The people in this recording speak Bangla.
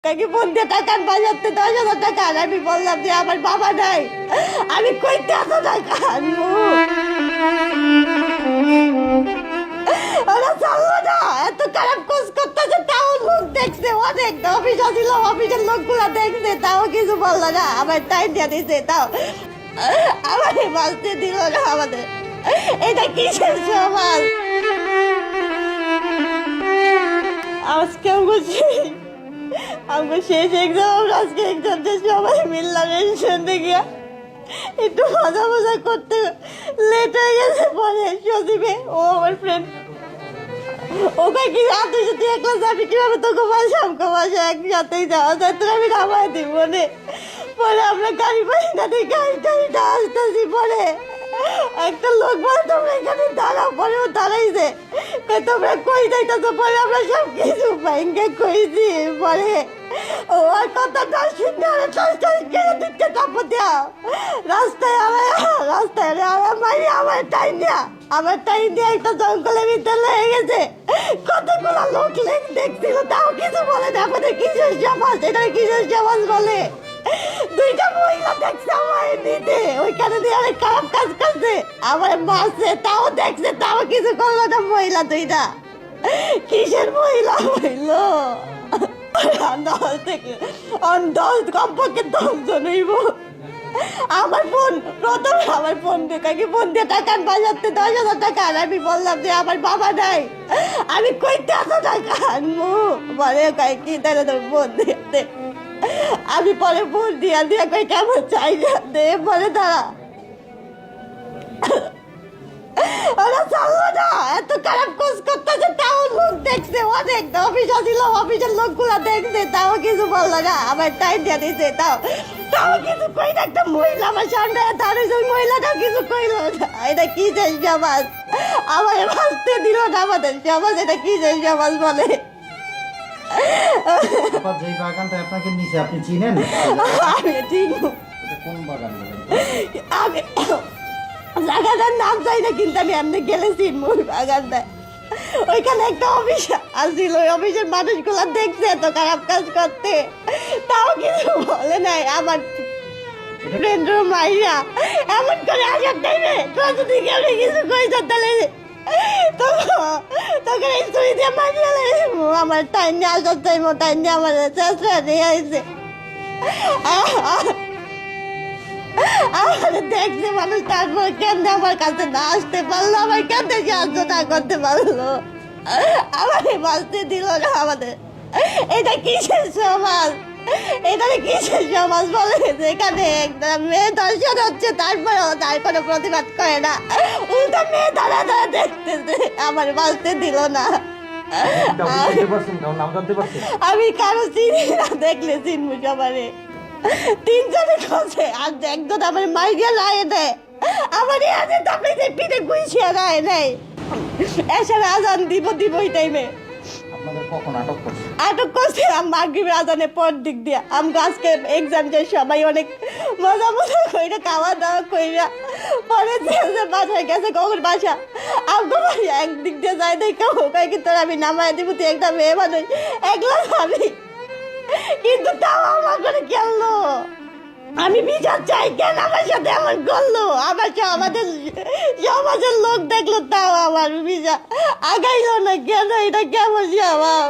কাকি ফোন দিয়ে টাকা বাজাতে 10,000 টাকা আমি বললাম যে আমার বাবা নাই, আমি কইতে এত টাকা আনবো? ওরা চাললো না, এত খারাপ কোচ করতেছে, তাও লোক দেখছে, অনেক অফিস আসছিল, অফিসের লোকগুলা দেখছে, তাও কিছু বললো না, আমার টাইম দিয়ে দিছে, তাও আমার বাঁচতে দিল না। আমাদের এটা কিসের সমাজ? আজকেও বুঝছি আমাকে শেষ এক্সাম, আজকে এক্সাম যে সবাই মিললাম রেস্টুরেন্টে গিয়া একটু মজা মজা করতে লেট হয়ে গেছে। পরে সজীবে ও আমার ফ্রেন্ড ওকে কি তুই যদি একলা যাবি কিভাবে তোকে বাসা একসাথেই যাওয়া যায়, তোর আমি নামাই দিই মনে। পরে আমরা গাড়ি পাই না, গাড়িটা আসতেছি, পরে একটা লোক বলে তোমরা এখানে দাঁড়াও, পরে ও দাঁড়াইছে, তোমরা কই যাইতেছো? পরে আমরা সব কিছু ব্যাংকে কইছি। পরে ও আর কথাটা শুনে কেড়ে দিচ্ছে, তারপর দেওয়া রাস্তায় আমার টাইম দেওয়া, আমার টাইম দিয়ে একটা জঙ্গলের ভিতরে লেগে গেছে। কতগুলো লোক দেখছিল, তাও কিছু বলে না। আমাদের কিসের সমাজ? এটা কিসের সমাজ বলে? দুইটা মহিলা দেখছে আমার দিতে, ওইখানে দিয়ে অনেক খারাপ কাজ করছে, আমার মারছে, তাও দেখছে, তাও কিছু করলো না। মহিলা দুইটা কিসের মহিলা হইল? 10 থেকে 10 কমপক্ষে 10 জন হইব। আমার ফোন প্রথমে আমার ফোন কাকি ফোন দিয়ে টাকা বাজাতে 10,000 টাকা আমি বললাম যে আমার বাবা নাই, আমি কইতে এত টাকা আনবো? পরে কাকি তাহলে তোর ফোন দিয়ে আমি পরে ফোন দিয়া কই কেমন চাই দে, পরে দাঁড়া ওরা চাললো না, এত খারাপ কোচ করতেছে, তাও লোক দেখছে, অনেক অফিস আসছিল, অফিসের লোকগুলা দেখছে, তাও কিছু বললো না, আমার টাইম দিয়ে দিছে, তাও কিছু কই না। একটা মহিলা আমার সামনে দাঁড়িয়েছে, ওই মহিলাটাও কিছু কইল না। এটা কি যে সমাজ? আমার বাঁচতে দিল না আমাদের সমাজ, এটা কি যে সমাজ বলে? যেই বাগানটা আপনাকে নিচে আপনি চিনেন? আমি চিনব। কোন বাগান? আমি জায়গাটার নাম চাই না, কিন্তু আমি এমনি গেলে চিনব ওই বাগানটা। ওইখানে একটা অফিস আসছিল, ওই অফিসের মানুষগুলা দেখছে এত খারাপ কাজ করতে, তাও কিছু বলে নাই। আমার ফ্রেন্ডের মাইয়া এমন করে আসার টাইমে তোরা যদি কেউ কিছু কইছ তাহলে তখন এই চুরি দিয়ে মারিয়ে আমার টাইম নিয়ে আসার টাইম, টাইম নিয়ে আমার চেষ্টা নিয়ে আসছে। আমাদের দেখছে মানুষ, তারপর কেমনে আমার কাছে না আসতে পারলো, আমার কেমনে সাহায্য না করতে পারলো, আমার বাঁচতে দিল না। আমাদের এটা কিসের সমাজ? এটা কিসের সমাজ বলে? যেখানে একটা মেয়ে দর্শন হচ্ছে, তারপরেও তার কোনো প্রতিবাদ করে না, উল্টা মেয়ে দাঁড়া দেখতেছে, আমার বাঁচতে দিল না। আমি কারো চিনি না, দেখলে চিনবো সবারে। 3 জনে খোঁজে, আর একজন আমার মাইরিয়া রায় দেয়, আমার আগে তাপে যে পিঠে গুইছিয়া রায় নেই, এসে আজান দিব ওই টাইমে আটক করছে। মাগরিবের আজানের পর দিক দিয়ে আমরা আজকে এক্সাম যে সবাই অনেক মজা কইরা, খাওয়া দাওয়া কইরা পরে বাসায় গেছে। কখন বাসা আমগো বাসা একদিক দিয়ে যাই দেখে ওকে কিন্তু আমি নামায় দিব, তুই একটা মেয়ে মানুষ একলা যাবি, কিন্তু তাও আমার করে গেলো। আমি বিচার চাই, কেন আমার সাথে এমন করলো? আমাদের সমাজের লোক দেখলো, তাও আমার বিচার আগাইলো না কেন? এটা কেমন স্বভাব?